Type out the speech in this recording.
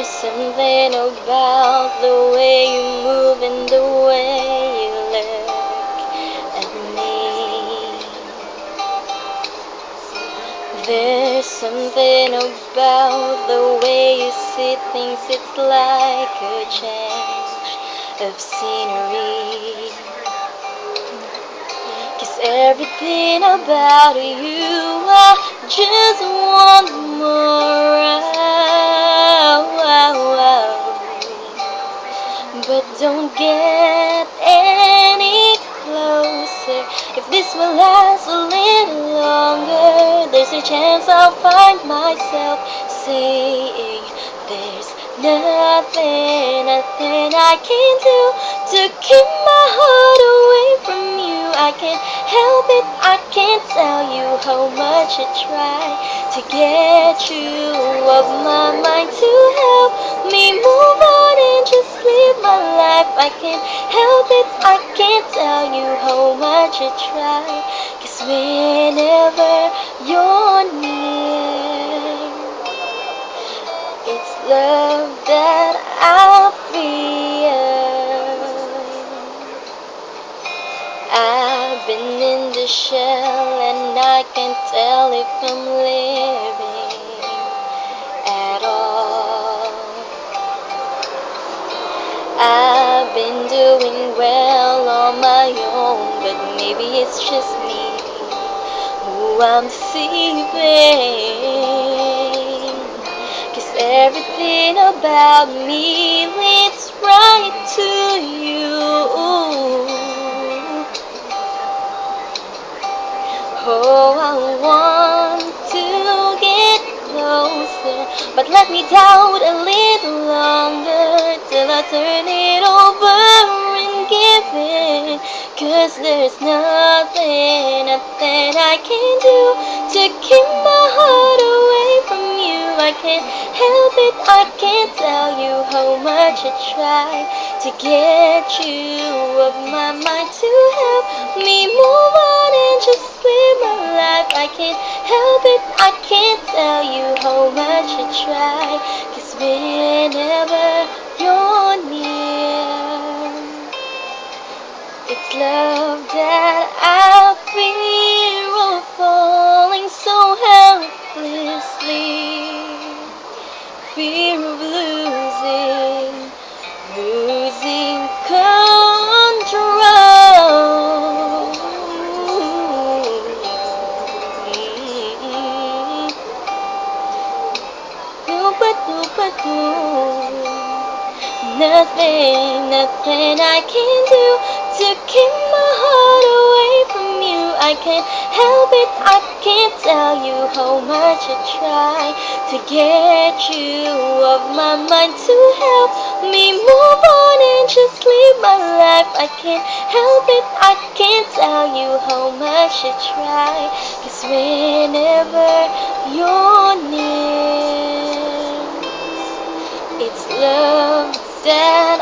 There's something about the way you move and the way you look at me. There's something about the way you see things, it's like a change of scenery. 'Cause everything about you, I just want more of. But don't get any closer. If this will last a little longer, there's a chance I'll find myself saying there's nothing I can do to keep my heart away from you. I can't help it, I can't tell you how much I try to get you off my mind, to help me move on and just live my life. I can't help it, I can't tell you how much I try. 'Cause whenever you're near, it's love that I feel. I've been in the shell and I can't tell if I'm living at all. I've been doing well on my own, but maybe it's just me who I'm deceiving. 'Cause everything about me leads right to you. Oh, I want to get closer, but let me doubt a little longer till I turn it over and give in. 'Cause there's nothing I can do to keep my heart away from you. I can't help it, I can't tell you how much I try to get you off my mind, to help me move on and just live my life. I can't help it, I can't tell you how much I try. 'Cause whenever you're near, it's love that I feel. Oh, falling so helplessly, fear of losing control. Nothing I can do to keep my heart away from you. I can't help it, I can't tell you how much I try to get you off my mind, to help me move on and just live my life. I can't help it, I can't tell you how much I try. 'Cause whenever you're near, it's love that